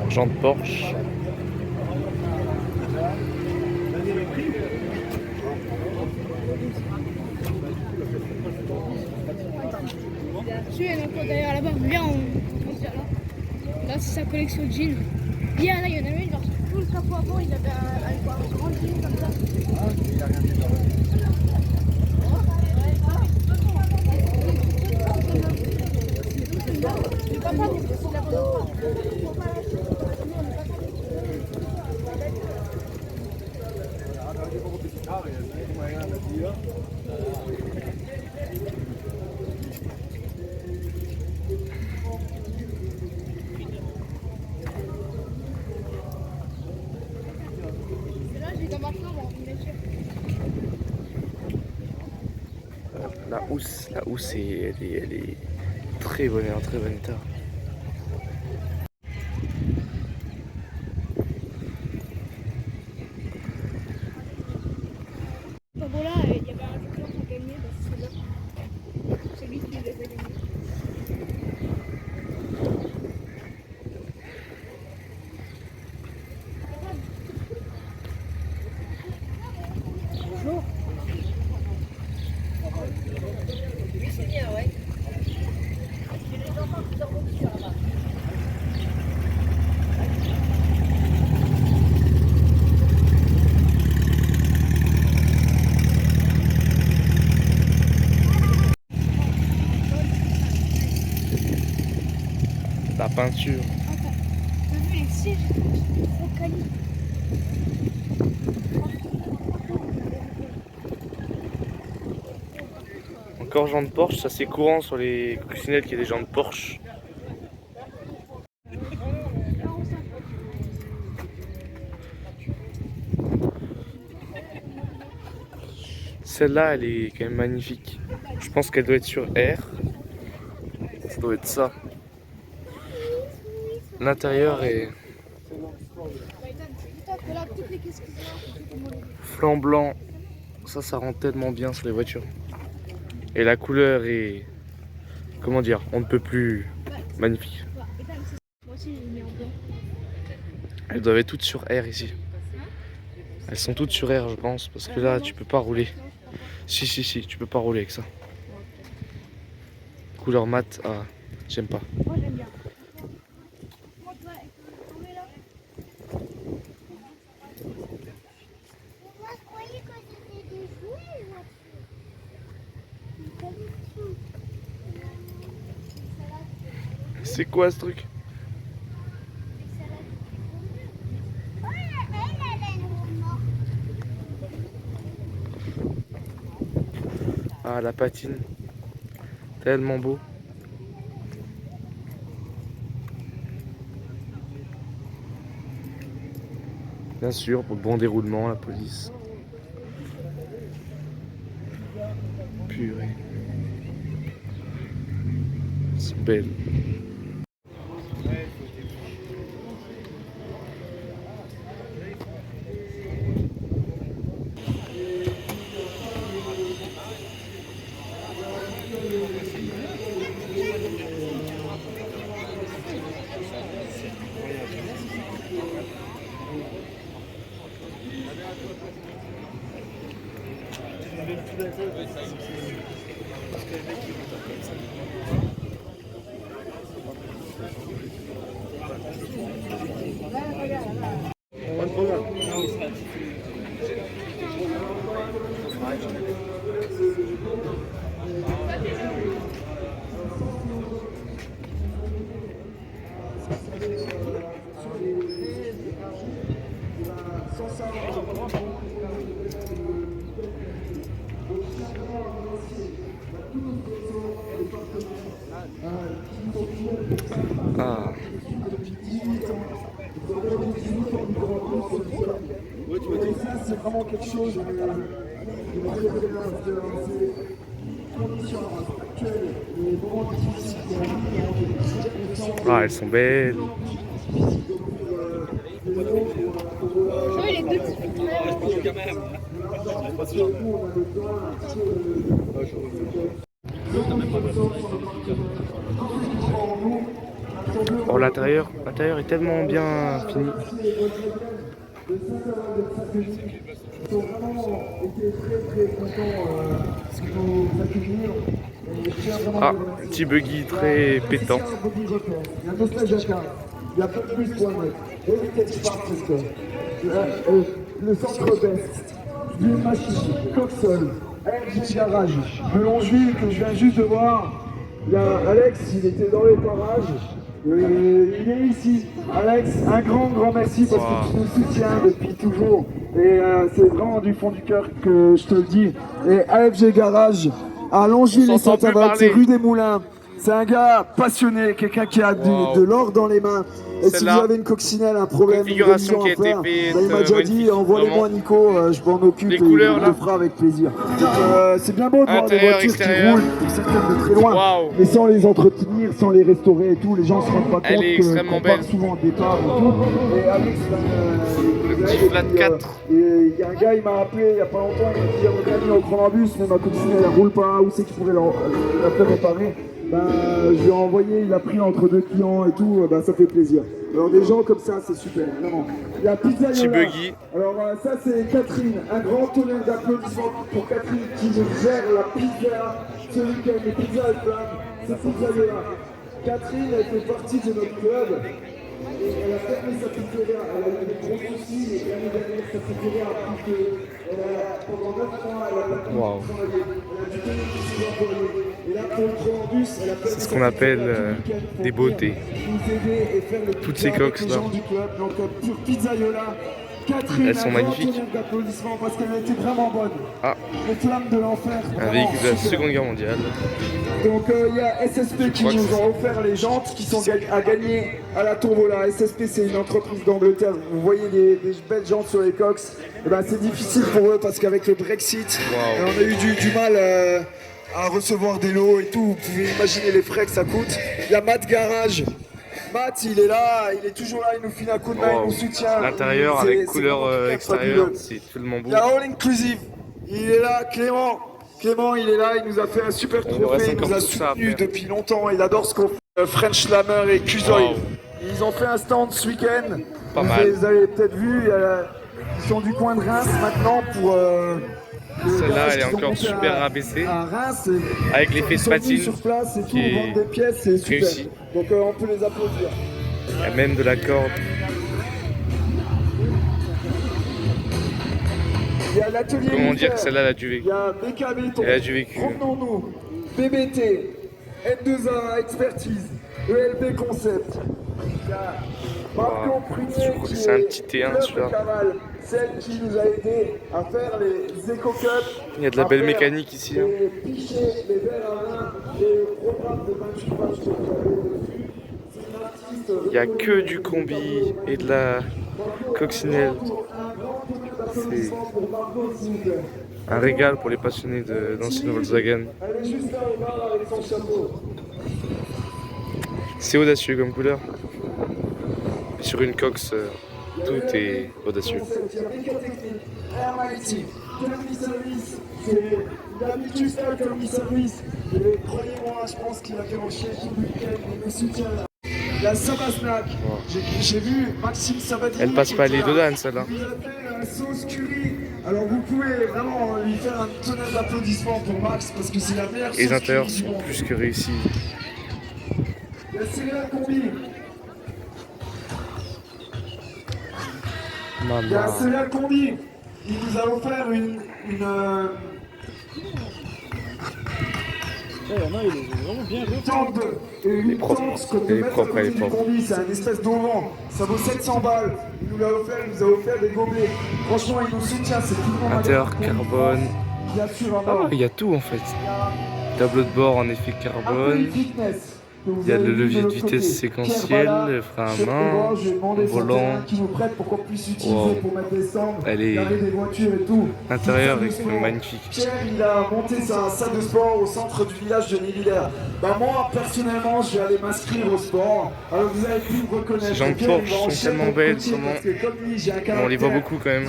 Jantes Porsche. Celui-là, il est encore derrière là-bas. Viens, on se dit là. Là, c'est sa collection de jeans. Là, il y en a une, genre, tout le capot avant, il avait un grand jean comme ça. La housse elle est très bonne, en très bon état. Bon, là, il y avait un joker qui a gagné, c'est celui-là. C'est lui qui les a gagnés. Bonjour. Oui, c'est bien, ouais. Il y a des enfants qui dorment dessus là-bas. La peinture. T'as vu les sièges? Trop quali. Encore jantes Porsche, ça c'est courant sur les coccinettes qu'il y a des jantes Porsche. Celle-là, elle est quand même magnifique. Je pense qu'elle doit être sur R. Ça doit être ça. L'intérieur est flanc blanc. Ça rend tellement bien sur les voitures. Et la couleur est, comment dire, on ne peut plus magnifique. Moi aussi, j'ai mis en blanc. Elles doivent être toutes sur R ici. Elles sont toutes sur R, je pense, parce que là, tu peux pas rouler. Si, tu peux pas rouler avec ça. Couleur mat, ah, j'aime pas. Moi, j'aime bien. Moi, toi, on est là. Moi, je croyais que c'était des jouets. C'est quoi ce truc? Ah, la patine. Tellement beau. Bien sûr, pour le bon déroulement, la police. Purée. C'est belle. Ah. C'est vraiment quelque chose de Ah, elles sont belles. Oui, les deux petits Oh, l'intérieur est tellement bien fini. Ils ont vraiment été très contents de nous accueillir. Et je tiens vraiment Ah, à les remercier. petit buggy très pétant. Il y a Nostal Jacquard, il y a Plus.net, Heritage Park Center, le Centre Best, Green Machine, Coxol, RG Garage, de Longeville que je viens juste de voir. Il y a Alex, il était dans les parages. Il est ici. Alex, un grand merci parce que tu nous soutiens depuis toujours. Et c'est vraiment du fond du cœur que je te le dis. Et AFG Garage, à Longeville et Saint-Avold, c'est rue des Moulins. C'est un gars passionné, quelqu'un qui a de l'or dans les mains. Et si vous avez une coccinelle, un problème, une révision à faire, il m'a déjà dit, envoyez-moi Nico, je m'en occupe et il le fera avec plaisir. C'est bien beau de voir des voitures qui roulent, pour certaines de très loin, mais sans les entretenir, sans les restaurer et tout, les gens se rendent pas compte qu'on part souvent au départ et tout. Et Alex, il y a un gars, il m'a appelé il y a pas longtemps, il m'a dit, regarde au Chronobus, mais ma coccinelle elle roule pas, où c'est qu'il pourrait la faire réparer? Je lui ai envoyé, il a pris entre deux clients et tout, ça fait plaisir. Alors des gens comme ça, c'est super, vraiment. Il y a Pizza Yola. Alors ça c'est Catherine, un grand tonnerre d'applaudissements pour Catherine qui gère la pizza ce week-end, les pizzas et flammes, c'est Pizza Yola. Catherine, elle fait partie de notre club. Et elle a fermé sa pizzeria, elle a eu des gros soucis et l'année dernière sa pizzeria a pris que pendant 9 mois elle a pas pu travailler, elle a dû payer ses employés. Et là pour le Chronobus, elle a fermé C'est ce qu'on appelle des beautés. Toutes ces coques là. Donc pour Pizza Yola, Catherine, elles sont magnifiques. D'applaudissements parce qu'elle était vraiment bonne. Ah, les flammes de l'enfer. Un véhicule de la Seconde Guerre mondiale. Donc il y a SSP qui nous ont offert les jantes qui sont à gagner à la tombola. SSP c'est une entreprise d'Angleterre. Vous voyez des belles jantes sur les coques. Et c'est difficile pour eux parce qu'avec le Brexit, on a eu du mal à recevoir des lots et tout. Vous pouvez imaginer les frais que ça coûte. Il y a Matt Garage. Matt, il est là, il est toujours là, il nous file un coup de main, il nous soutient. L'intérieur avec couleur extérieure, c'est tellement beau. Il y a All Inclusive, il est là, Clément. Clément, il est là, il nous a fait un super trophée, il nous a soutenu depuis longtemps, il adore ce qu'on fait. French Slammer et Cusoil. Ils ont fait un stand ce week-end. Pas mal. Vous avez peut-être vu, ils sont du coin de Reims maintenant pour... Celle-là, elle est encore super rabaissée. Avec l'effet de patine qui est réussi. Donc on peut les applaudir. Il y a même de la corde. Il y a l'atelier. Comment dire que celle-là, elle a du vécu. Il y a BK Béton. Elle a du vécu. Provenons-nous. BBT. N2A Expertise. ELB Concept. Il y a Marco Prunet qui c'est un petit T1 celui-là. Celle qui nous a aidé à faire les éco-cups. Il y a de la belle mécanique ici. Les pichets, les verres à vin, les programmes de 28 pages que vous avez dessus. Il n'y a que du combi et de la coccinelle. C'est un régal pour les passionnés d'ancienne Volkswagen. C'est audacieux comme couleur. Et sur une cox, tout est audacieux. Croyez-moi, je pense qu'il a fait en chien tout le week-end, il nous soutient là. La Sabasnac, j'ai vu Maxime Sabadini. Elle passe pas les deux dames, celle-là. Il a fait un sauce curry. Alors vous pouvez vraiment lui faire un tonnerre d'applaudissements pour Max parce que c'est la meilleure sauce. Les intérieurs sont plus que réussis. La céréale combi. Il y a un céréale combi. Il nous a offert une tente Elle est propre, elle est propre, elle est propre. C'est un espèce d'auvent, ça vaut 700 balles. Il nous l'a offert, il nous a offert des gobelets. Franchement, il nous soutient, c'est tout le monde. Intérieur carbone. Bien sûr, Ah, il y a tout en fait. Tableau de bord en effet carbone. Il y a le levier de vitesse séquentiel, le frein à main, le volant. Wow. Elle est... L'intérieur est magnifique. Pierre, il a monté sa salle de sport au centre du village de Névillers. Moi, personnellement, je vais aller m'inscrire au sport. Alors vous avez pu me reconnaître. Ces jantes Porsche sont tellement belles, on les voit beaucoup quand même.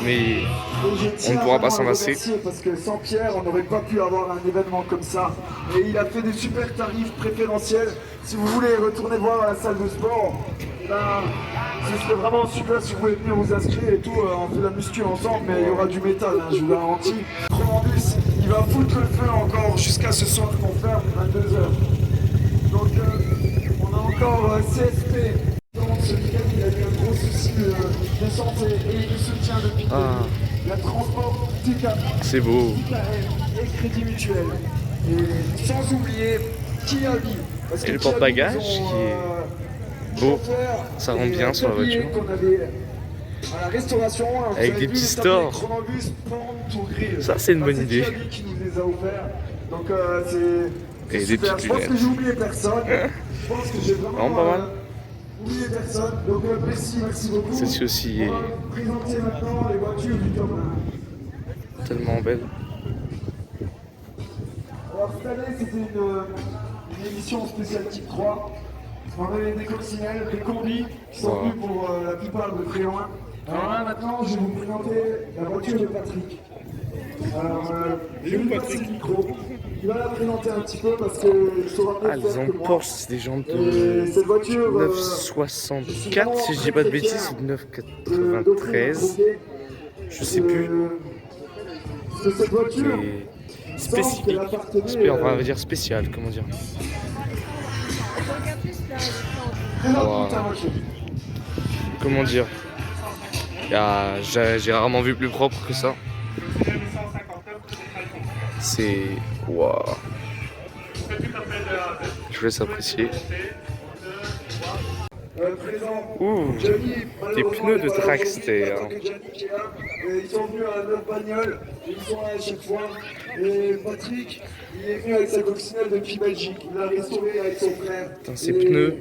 Mais on ne pourra pas s'en lasser. Parce que sans Pierre, on n'aurait pas pu avoir un événement comme ça. Et il a fait des super tarifs préférentiels présentiel. Si vous voulez retourner voir à la salle de sport, eh ben, ce serait vraiment super si vous voulez venir vous inscrire et tout. On fait la muscu ensemble, mais il y aura du métal, hein, je vous garantis. Tromandus, il va foutre le feu encore jusqu'à ce soir qu'on ferme à 22h. Donc on a encore CSP. Ce week-end, il a eu un gros souci de santé et de soutien depuis la transport TK. C'est beau. TKL et Crédit Mutuel. Et sans oublier Kiabi. Et le porte-bagages qui est beau. Ça rend bien sur la voiture. À la restauration, avec des petits stores. Ça, c'est une bonne idée. Qui nous les a offerts. Donc c'est et des petites je pense lunettes. que j'ai oublié personne. Je pense que j'ai vraiment pas mal. oublié personne. Donc merci beaucoup. Celle-ci aussi est On va présenter maintenant les voitures du top 1. tellement belle. Alors cette année c'était une émission spéciale type 3. On avait des coccinelles, des combis qui sont venus pour la plupart de très loin. Alors là maintenant je vais vous présenter la voiture de Patrick. Alors je vais lui passer le micro. Il va la présenter un petit peu parce que je saurai mieux Ah, les faire que jantes moi. Porsche, c'est des jantes Et cette voiture, de 964, si je dis pas de bêtises, ou de 993. Je sais plus. De cette voiture, Mais spécifique. On va dire spécial, comment dire. présente ta voiture. Comment dire. J'ai rarement vu plus propre que ça. C'est... Waouh. Je vous laisse apprécier. Ouh, des pneus de dragster. Ils sont venus à leur bagnole, ils sont là à chaque fois. Et Patrick, il est venu avec sa coccinelle depuis Belgique. Il l'a restauré avec son frère. Putain, ces pneus,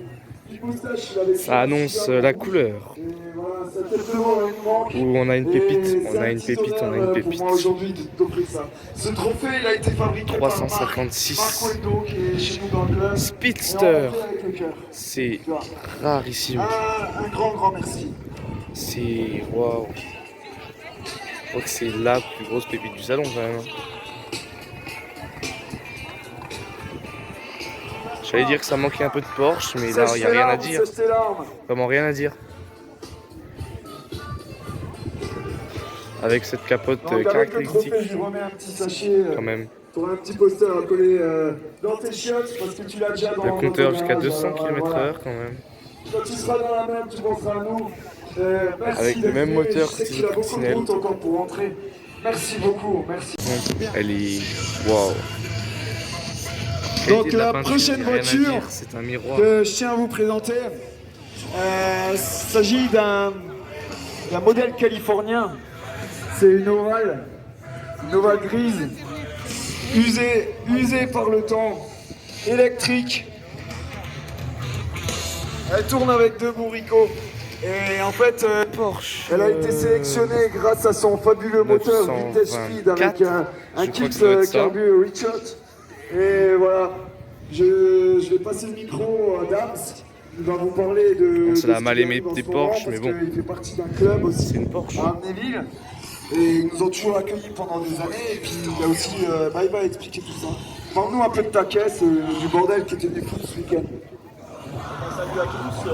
ça annonce la couleur. Où on a une pépite, on a une pépite, on a une pépite. Ce trophée, il a été fabriqué 356. par Marc Wendo, qui est chez nous dans le club. Speedster, c'est rarissime. Un grand merci. C'est... Waouh. Je crois que c'est la plus grosse pépite du salon quand même. J'allais dire que ça manquait un peu de Porsche, mais là, il n'y a rien à dire. Vraiment rien à dire. Avec cette capote caractéristique, Je lui remets un petit sachet. quand même. Tu auras un petit poster à coller dans tes chiottes parce que tu l'as déjà dans Le compteur dans ton jusqu'à garage, 200 km/h voilà. quand même. Quand tu seras dans la même, tu penseras à nous. Merci Avec le d'être même venu. moteur Je sais que qu'il y a beaucoup de Coccinelle. route encore pour rentrer. Merci beaucoup, merci. Elle est... Waouh. Donc, Qualité de la peinture, prochaine y a rien à voiture dire, c'est un miroir. que je tiens à vous présenter, il s'agit d'un modèle californien. C'est une ovale grise, usée par le temps, électrique. Elle tourne avec deux bourricots. Et en fait, Porsche. elle a été sélectionnée grâce à son fabuleux moteur 924, Vintage Speed avec un je crois kit que ça doit être ça. carbu Richard. Et voilà, je vais passer le micro à Dams. Il va vous parler de. On se l'a de mal ce qu'il aimé arrive en des ce moment, Porsche, mais parce bon. qu'il fait partie d'un club aussi. C'est une Porsche. À Amnéville. Et ils nous ont toujours accueillis pendant des années. Et puis il a aussi. Il va expliquer tout ça. Parle-nous un peu de ta caisse, du bordel qui était venu foutre ce week-end. Salut à tous.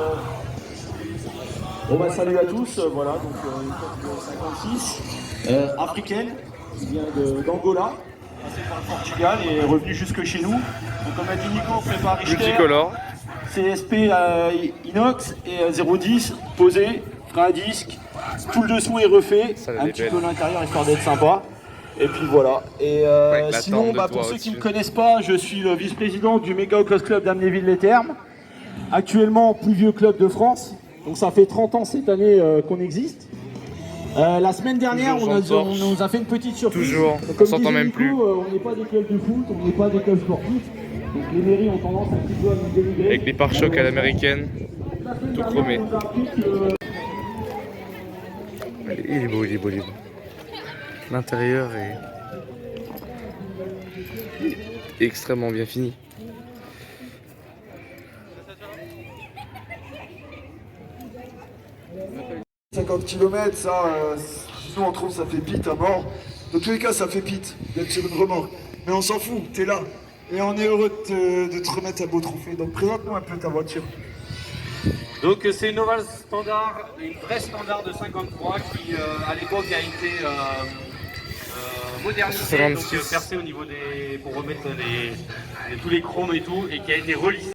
Salut à tous. Voilà, donc une Porsche 56 africaine qui vient d'Angola, passée par le Portugal et est revenue jusque chez nous. Donc comme a dit Nico, on prépare Richter, Multicolore. CSP inox et 010 posé, frein à disque, tout le dessous est refait, Ça, elle un est petit belle. peu l'intérieur histoire d'être sympa. Et puis voilà. Et Avec la sinon, tente de pour toit ceux qui ne me au-dessus. connaissent pas, je suis le vice-président du Méga Cross Club d'Amnéville-les-Thermes. Actuellement, plus vieux club de France. Donc ça fait 30 ans cette année qu'on existe. La semaine dernière, Toujours on Jean Porsche. nous a fait une petite surprise. Toujours. Donc, On comme s'entend disait même Nico, plus. on n'est pas des clubs de foot, on n'est pas des clubs sportifs. Donc les mairies ont tendance un petit peu à nous dénigrer. Avec des pare-chocs à l'américaine. La semaine tout dernière, chromé. on nous a appris que Il est beau, il est beau, il est beau. L'intérieur est extrêmement bien fini. « 50 km, ça, nous on trouve ça fait pite à mort. Dans tous les cas, ça fait pite d'être sur une remorque. Mais on s'en fout, t'es là. Et on est heureux de te remettre un beau trophée. Donc présente-nous un peu ta voiture. Donc c'est une Oval Standard, une vraie Standard de 53 qui à l'époque a été modernisée, donc percée au niveau des... pour remettre tous les chromes et tout, et qui a été relissée.